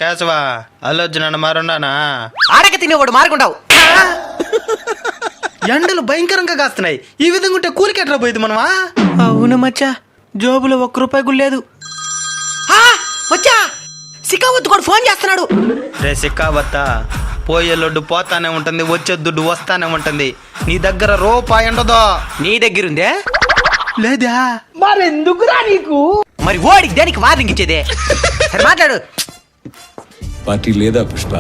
కేశవా అల్లొచ్చు నన్ను మారున్నానా ఆడక తినేవాడు మారుకుంటావు. ఎండలు భయంకరంగా కాస్తున్నాయి. ఈ విధంగా ఉంటే కూలికెట్రా పోయింది మనమా. అవును మచ్చా, జోబులో ₹1 కూడా లేదు. వచ్చా సికావత్ కూడా ఫోన్ చేస్తున్నాడు. రే సిక్కావత్తా, పోయే లొడ్డు పోతానే ఉంటుంది, వచ్చే దుడ్డు వస్తానే ఉంటుంది. నీ దగ్గర రూపాయి ఉండదో. నీ దగ్గరుందే లేదా? మరెందుకురా నీకు? మరి ఓడికి దేనికి వార్నింగ్ ఇచ్చేదే? సరే మాట్లాడు. పార్టీ లేదా పుష్ప?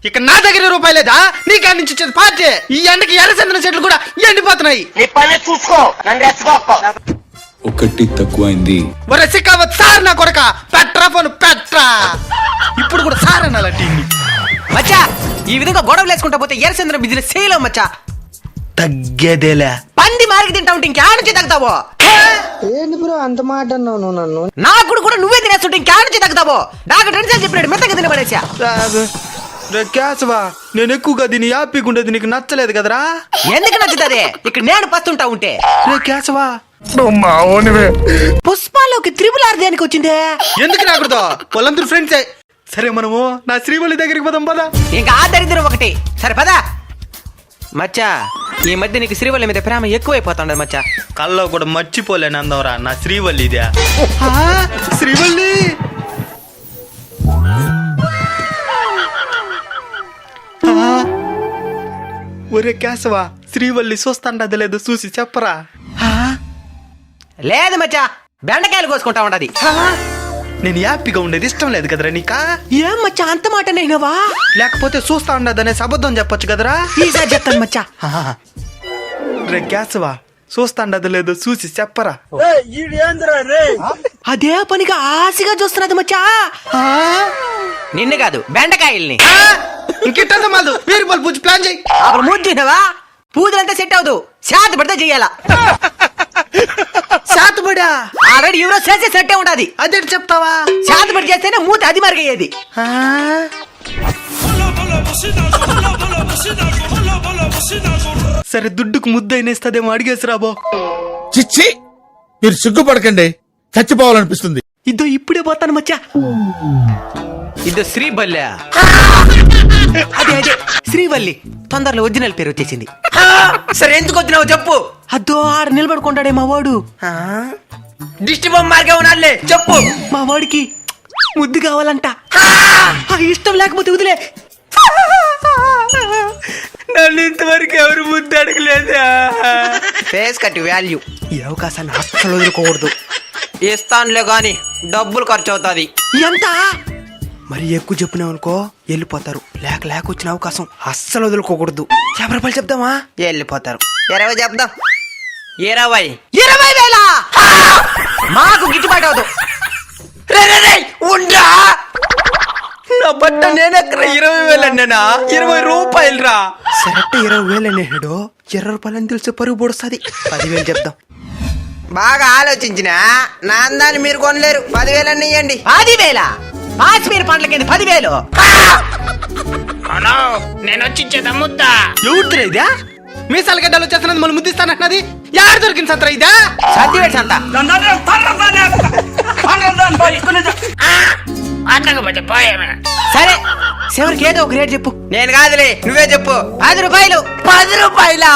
ఇక నా దగ్గర రూపాయి లేదా? నీ కాడి నుంచి వచ్చేది పార్టీ. ఈ ఎండకి ఎర్రచందన చెట్లు కూడా ఎండిపోతున్నాయి. ఒకటి తక్కువైంది. ఒరే సిక్కావత్ సార్, నా కొడక పెట్రా ఫోన్ పెట్రా. ఇప్పుడు కూడా సార్ అనాలంటే మచ్చా, ఈ విధంగా గొడవలు వేసుకుంటా పోతే ఎర్రచంద్ర బిజినెస్ చేయలేం మచ్చా. తగ్గేదేలే. పంది మారికి తింటా ఉంటే ఇంకేడ నుంచి తగ్గుతావో? ఏంటి బ్రో అంత మాట అన్నావు నువ్వు నన్ను? నాకు కూడా నువ్వే తినేస్తుంటే ఇంకేడ నుంచి తగ్గుతావో? నాకు టెన్షన్ చెప్పినాడు మెత్తగా తినబడేసా. రే కేశవా, నేను ఎక్కువగా దీన్ని హ్యాపీగా ఉండేది నీకు నచ్చలేదు కదరా? ఎందుకు నచ్చుతుంది? ఇక్కడ నేను పస్తుంటా ఉంటే. రే కేశవా, పుష్పాలోకి R దేనికి వచ్చిందే? ఎందుకు రాకూడదు? వాళ్ళందరూ ఫ్రెండ్సే. సరే మనము నా శ్రీవల్లి దగ్గరికి పోదాం పదా. ఇంకా ఆ దరిద్రం ఒకటి. సరే పదా. మచ్చా, ఈ మధ్య నీకు శ్రీవల్లి మీద ప్రేమ ఎక్కువైపోతుండదు మచ్చా. కల్లో కూడా మర్చిపోలేను అందవరా నా శ్రీవల్లి ఇదే. శ్రీవల్లి ఒరే కేశవా, శ్రీవల్లి చూస్తాండది లేదు చూసి చెప్పరా. లేదు మచ్చా, బెండకాయలు కోసుకుంటా ఉండదు. నేను హ్యాపీగా ఉండేది ఇష్టం లేదు కదరా నీకా? ఏం మచ్చా అంత మాట నేనవా? లేకపోతే చూస్తా ఉండదనే అబద్ధం చెప్పొచ్చు కదరా. ఈసారి చెప్తాను మచ్చా. రే కేశవా, చూస్తాండది లేదు చూసి చెప్పరా. అదే పనిగా ఆశగా చూస్తున్నది మచ్చా. నిన్ను కాదు, బెండకాయల్ని. ఇంకెట్టా మాదు వీరి బల్ పూజ ప్లాన్ చేయి. అప్పుడు మూర్చినవా? పూజలంతా సెట్ అవుదు, శాత పడితే చెయ్యాలా. శాతపడా ఆల్రెడీ ఎవరో చేసే సెట్టే ఉండాది. అదేంటి చెప్తావా? శాతపడి చేస్తేనే మూత అది మరిగయ్యేది. సరే దుడ్డుకు ముద్దైనేస్తదేమో అడిగేసి రాబో. చిచ్చి, మీరు సిగ్గుపడకండి, చచ్చిపోవాలనిపిస్తుంది. ఇద్దో ఇప్పుడే పోతాను మచ్చా. ఇద్దో శ్రీవల్లి. అదే అదే శ్రీవల్లి. తొందరలో ఒరిజినల్ పేరు వచ్చేసింది. సరే ఎందుకు వచ్చినావు చెప్పు. అద్దో ఆడ నిలబడుకుంటాడే మా వాడు. దిష్టి బొమ్మ మార్గే ఉన్నాడులే చెప్పు. మా వాడికి ముద్దు కావాలంట. ఇష్టం లేకపోతే వదిలే. నన్ను ఇంతవరకు ఎవరు ముద్దు అడగలేదా? Face cut value. ఈ అవకాశాన్ని అస్సలు వదులుకోకూడదు. ఇస్తానులే గాని డబ్బులు ఖర్చు అవుతుంది. ఎంత? మరి ఎక్కువ చెప్పినావు అనుకో వెళ్ళిపోతారు. లేక వచ్చిన అవకాశం అస్సలు వదులుకోకూడదు. ₹50 చెప్దామా? వెళ్ళిపోతారు. 20 చెప్దాం. 20,000 మాకు గిట్టుబాటు అవదు. ఉండా నా బట్ట నేనెక్కడ 20,000 అన్నానా? ₹20 రా. సరెట్ 20,000 అన్నాడు. ₹20 అని తెలిసి పరుగు పొడుస్తుంది. 10,000 చెప్దాం. బాగా ఆలోచించిన నా అందాన్ని మీరు కొనలేరు. 10,000 అన్న ఇయ్యండి. 10,000 కాశ్మీర్ పండ్లకి 10,000. నేను వచ్చించేదా ముద్ద ఎవరిదిరా ఇదా? మీసాల గడ్డలు వచ్చేస్తున్నది మళ్ళీ ముద్దిస్తానన్నది యారు దొరికింది సంతరా ఇదా? సర్దివేట్ సంత. సరే చివరికి ఏదో ఒక రేట్ చెప్పు. నేను కాదులే నువ్వే చెప్పు. ₹10. ₹10?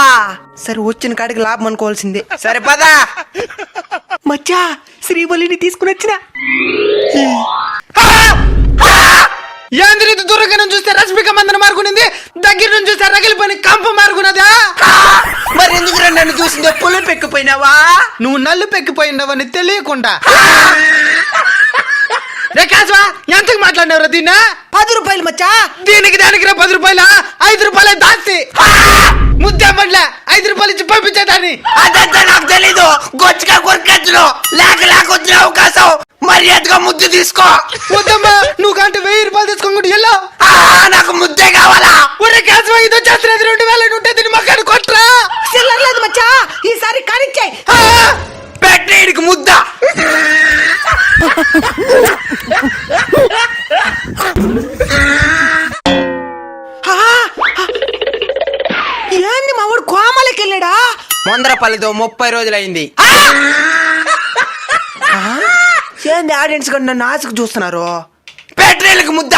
సరే వచ్చిన కాడికి లాభం అనుకోవాల్సిందే. సరే పదా. మచ్చా శ్రీవల్లిని తీసుకుని వచ్చిన. ఏంద్రీ దూరంగా నుంచి చూస్తే రష్మిక మందన మారుకునింది, దగ్గర నుంచి చూస్తే రగిలిపోయి కంప మారుకున్నదా? మరి ఎందుకు నన్ను చూసిందే పులుపు ఎక్కిపోయినావా? నువ్వు నల్లు పెక్కిపోయినావని తెలియకుండా. ఎంతకు మాట్లాడినవరా దీన్ని? ₹10 మచ్చా. దీనికి దానికి ₹10, ₹5 దాస్తి. ముద్దే పడలే ₹5 ఇచ్చి పంపించేదాన్ని. అదంతా నాకు తెలీదు. గొచ్చగా కొరికెత్తను. లేక వచ్చిన అవకాశం మర్యాదగా ముద్దు తీసుకో. వద్దమ్మా, నువ్వు కంటే ₹1000 తీసుకోండి వెళ్ళా. నాకు ముద్దే కావాలా? ఒరే కేశవ, ఇది వచ్చేస్తున్నది 2,000 ఉంటే దీన్ని మక్కడు కొట్రా. లేదు మచ్చా, ఈసారి కానిచ్చాయి. పెట్టేడికి ముద్ద. ఏంది మా వాడు కోమలకి వెళ్ళాడా? ముందరపల్లితో 30 రోజులైంది. ఏంది ఆడియన్స్ కూడా నన్ను ఆశకు చూస్తున్నారు? లెటరీలకు ముద్ద